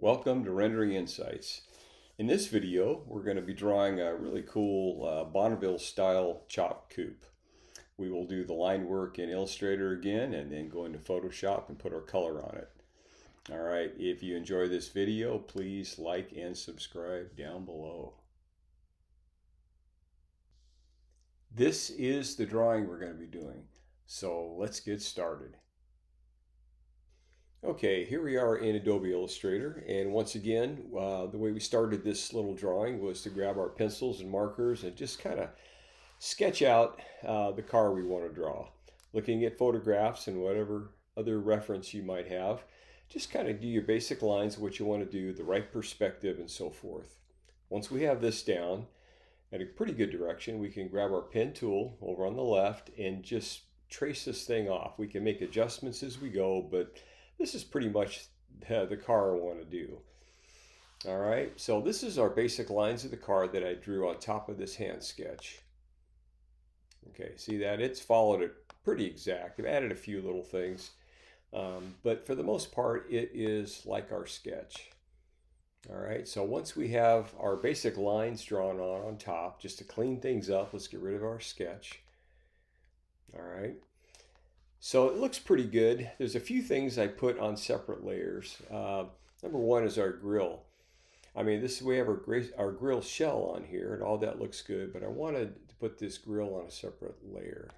Welcome to Rendering Insights. In this video, we're going to be drawing a really cool Bonneville style chop coupe. We will do the line work in Illustrator again and then go into Photoshop and put our color on it. All right, if you enjoy this video, please like and subscribe down below. This is the drawing we're going to be doing, so let's get started. Okay, here we are in Adobe Illustrator, and once again, the way we started this little drawing was to grab our pencils and markers and just kind of sketch out the car we want to draw. Looking at photographs and whatever other reference you might have, just kind of do your basic lines of what you want to do, the right perspective, and so forth. Once we have this down at a pretty good direction, we can grab our pen tool over on the left and just trace this thing off. We can make adjustments as we go, but this is pretty much the car I want to do. All right, so this is our basic lines of the car that I drew on top of this hand sketch. Okay, see that? It's followed it pretty exact. I've added a few little things, but for the most part, it is like our sketch. All right, so once we have our basic lines drawn on top, just to clean things up, let's get rid of our sketch. All right. So it looks pretty good. There's a few things I put on separate layers. Number one is our grill. I mean, we have our grill shell on here and all that looks good, but I wanted to put this grill on a separate layer.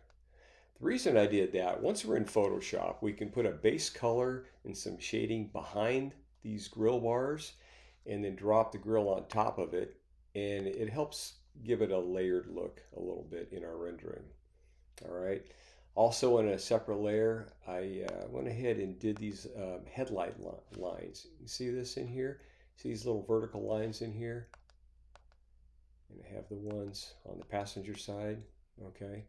The reason I did that, once we're in Photoshop, we can put a base color and some shading behind these grill bars and then drop the grill on top of it, and it helps give it a layered look a little bit in our rendering. All right. Also in a separate layer, I went ahead and did these headlight lines. You see this in here? See these little vertical lines in here? And I have the ones on the passenger side, okay?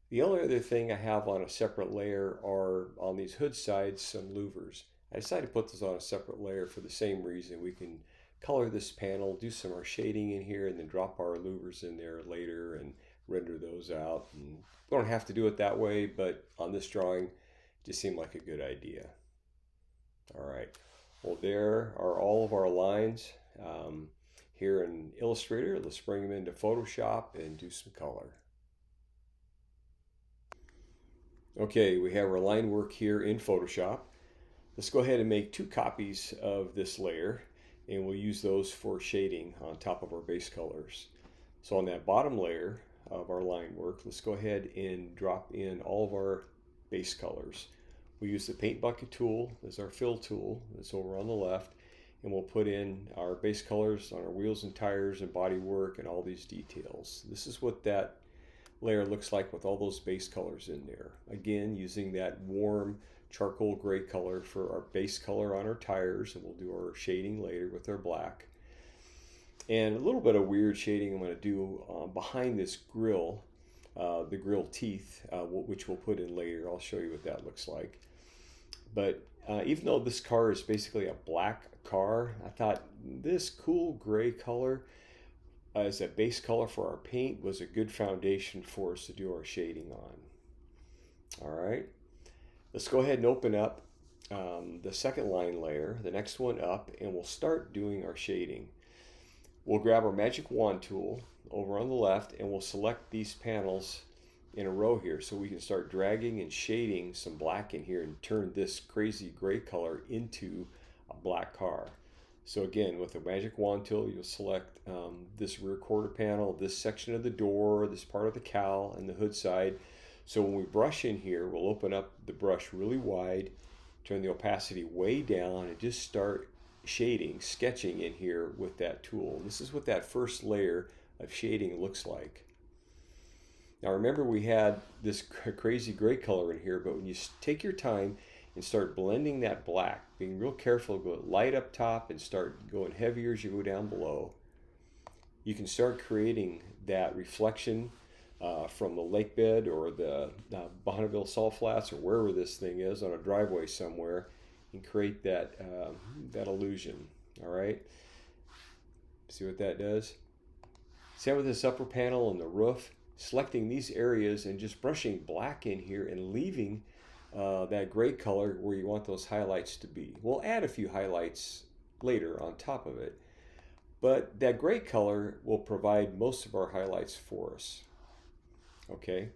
The only other thing I have on a separate layer are on these hood sides, some louvers. I decided to put this on a separate layer for the same reason. We can color this panel, do some more shading in here, and then drop our louvers in there later and render those out. And we don't have to do it that way, but on this drawing, it just seemed like a good idea. All right, well, there are all of our lines here in Illustrator. Let's bring them into Photoshop and do some color. Okay, we have our line work here in Photoshop. Let's go ahead and make 2 copies of this layer, and we'll use those for shading on top of our base colors. So on that bottom layer of our line work, let's go ahead and drop in all of our base colors. We use the paint bucket tool as our fill tool. That's over on the left, and we'll put in our base colors on our wheels and tires and body work and all these details. This is what that layer looks like with all those base colors in there. Again, using that warm charcoal gray color for our base color on our tires, and we'll do our shading later with our black. And a little bit of weird shading I'm going to do behind this grill, the grill teeth, which we'll put in later. I'll show you what that looks like. But even though this car is basically a black car, I thought this cool gray color as a base color for our paint was a good foundation for us to do our shading on. All right, let's go ahead and open up the second line layer, the next one up, and we'll start doing our shading. We'll grab our magic wand tool over on the left, and we'll select these panels in a row here so we can start dragging and shading some black in here and turn this crazy gray color into a black car. So again, with the magic wand tool, you'll select this rear quarter panel, this section of the door, this part of the cowl, and the hood side. So when we brush in here, we'll open up the brush really wide, turn the opacity way down, and just start shading, sketching in here with that tool. This is what that first layer of shading looks like. Now remember, we had this crazy gray color in here, but when you take your time and start blending that black, being real careful, go light up top and start going heavier as you go down below, you can start creating that reflection from the lake bed or the Bonneville salt flats or wherever this thing is on a driveway somewhere, and create that that illusion. All right, see what that does? Same with this upper panel and the roof, selecting these areas and just brushing black in here and leaving that gray color where you want those highlights to be. We'll add a few highlights later on top of it. But that gray color will provide most of our highlights for us. Okay.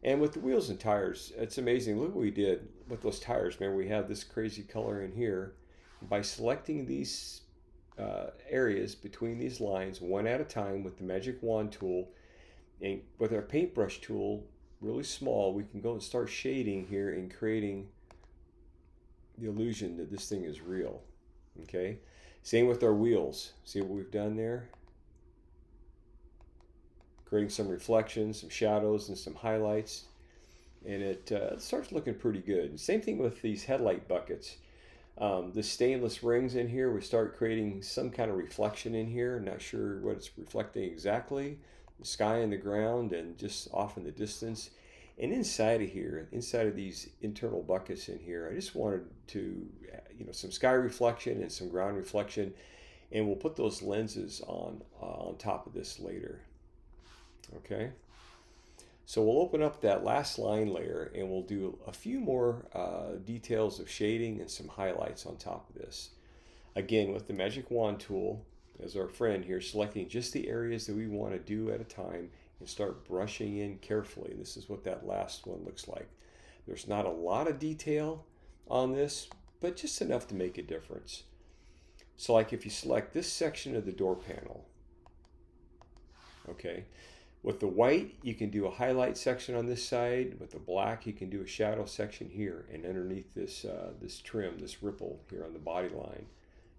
And with the wheels and tires, it's amazing. Look what we did with those tires. Remember, we have this crazy color in here. By selecting these areas between these lines one at a time with the magic wand tool, and with our paintbrush tool, really small, we can go and start shading here and creating the illusion that this thing is real. Okay. Same with our wheels. See what we've done there? Creating some reflections, some shadows, and some highlights. And it starts looking pretty good. Same thing with these headlight buckets. The stainless rings in here, we start creating some kind of reflection in here. Not sure what it's reflecting exactly. The sky and the ground and just off in the distance. And inside of here, inside of these internal buckets in here, I just wanted to, some sky reflection and some ground reflection. And we'll put those lenses on top of this later. Okay. So we'll open up that last line layer and we'll do a few more details of shading and some highlights on top of this. Again, with the magic wand tool as our friend here, selecting just the areas that we want to do at a time and start brushing in carefully. And this is what that last one looks like. There's not a lot of detail on this, but just enough to make a difference. So like if you select this section of the door panel, okay, with the white, you can do a highlight section on this side. With the black, you can do a shadow section here. And underneath this this trim, this ripple here on the body line.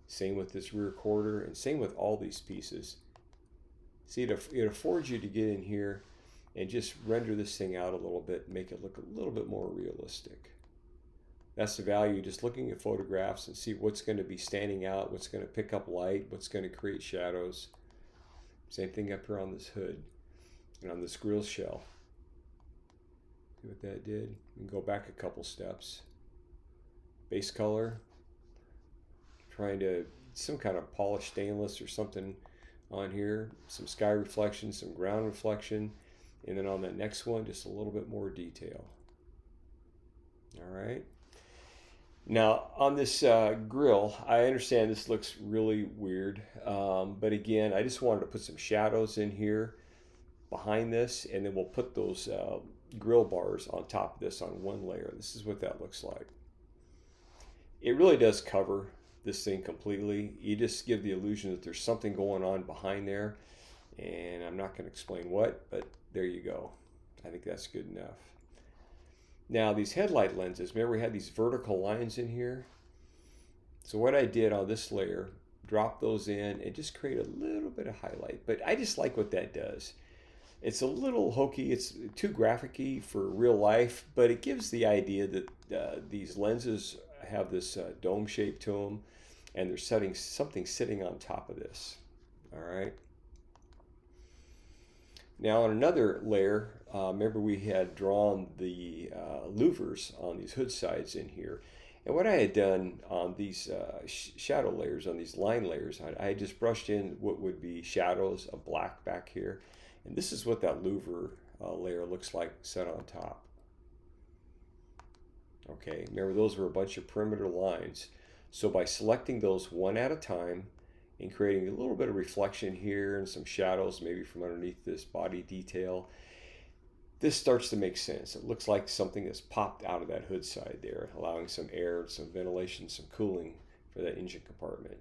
Same with this rear quarter, and same with all these pieces. See, it affords you to get in here and just render this thing out a little bit, make it look a little bit more realistic. That's the value, just looking at photographs and see what's going to be standing out, what's going to pick up light, what's going to create shadows. Same thing up here on this hood. And on this grill shell. See what that did? We can go back a couple steps. Base color. Trying to, some kind of polished stainless or something on here. Some sky reflection, some ground reflection. And then on that next one, just a little bit more detail. All right. Now on this grill, I understand this looks really weird. But again, I just wanted to put some shadows in here behind this, and then we'll put those grill bars on top of this on one layer. This is what that looks like. It really does cover this thing completely. You just give the illusion that there's something going on behind there, and I'm not going to explain what, but there you go. I think that's good enough. Now these headlight lenses, remember we had these vertical lines in here? So what I did on this layer, drop those in and just create a little bit of highlight, but I just like what that does. It's a little hokey, it's too graphic-y for real life, but it gives the idea that these lenses have this dome shape to them, and there's something sitting on top of this. All right. Now on another layer, remember we had drawn the louvers on these hood sides in here. And what I had done on these shadow layers, on these line layers, I just brushed in what would be shadows of black back here. And this is what that louver layer looks like set on top. Okay, remember those were a bunch of perimeter lines. So by selecting those one at a time and creating a little bit of reflection here and some shadows maybe from underneath this body detail, this starts to make sense. It looks like something that's popped out of that hood side there, allowing some air, some ventilation, some cooling for that engine compartment.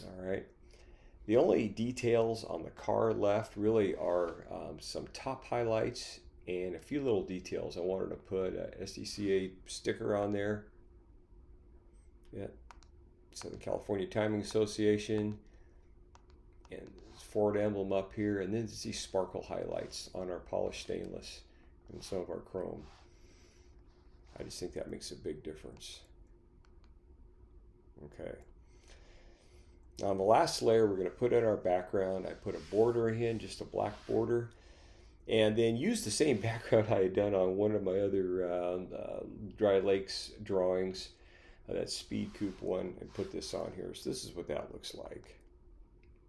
All right. The only details on the car left really are some top highlights and a few little details. I wanted to put a SDCA sticker on there. Yeah, Southern California Timing Association, and Ford emblem up here, and then these sparkle highlights on our polished stainless and some of our chrome. I just think that makes a big difference. Okay. Now on the last layer, we're going to put in our background. I put a border in, just a black border, and then use the same background I had done on one of my other Dry Lakes drawings, that Speed Coupe one, and put this on here. So this is what that looks like.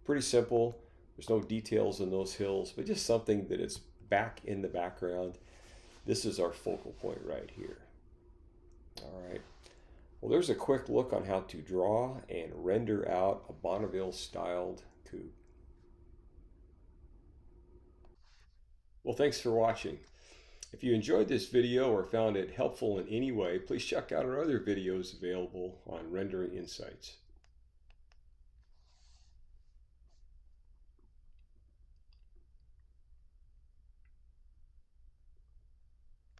Pretty simple. There's no details in those hills, but just something that is back in the background. This is our focal point right here. All right. Well, there's a quick look on how to draw and render out a Bonneville styled coupe. Well, thanks for watching. If you enjoyed this video or found it helpful in any way, please check out our other videos available on Rendering Insights.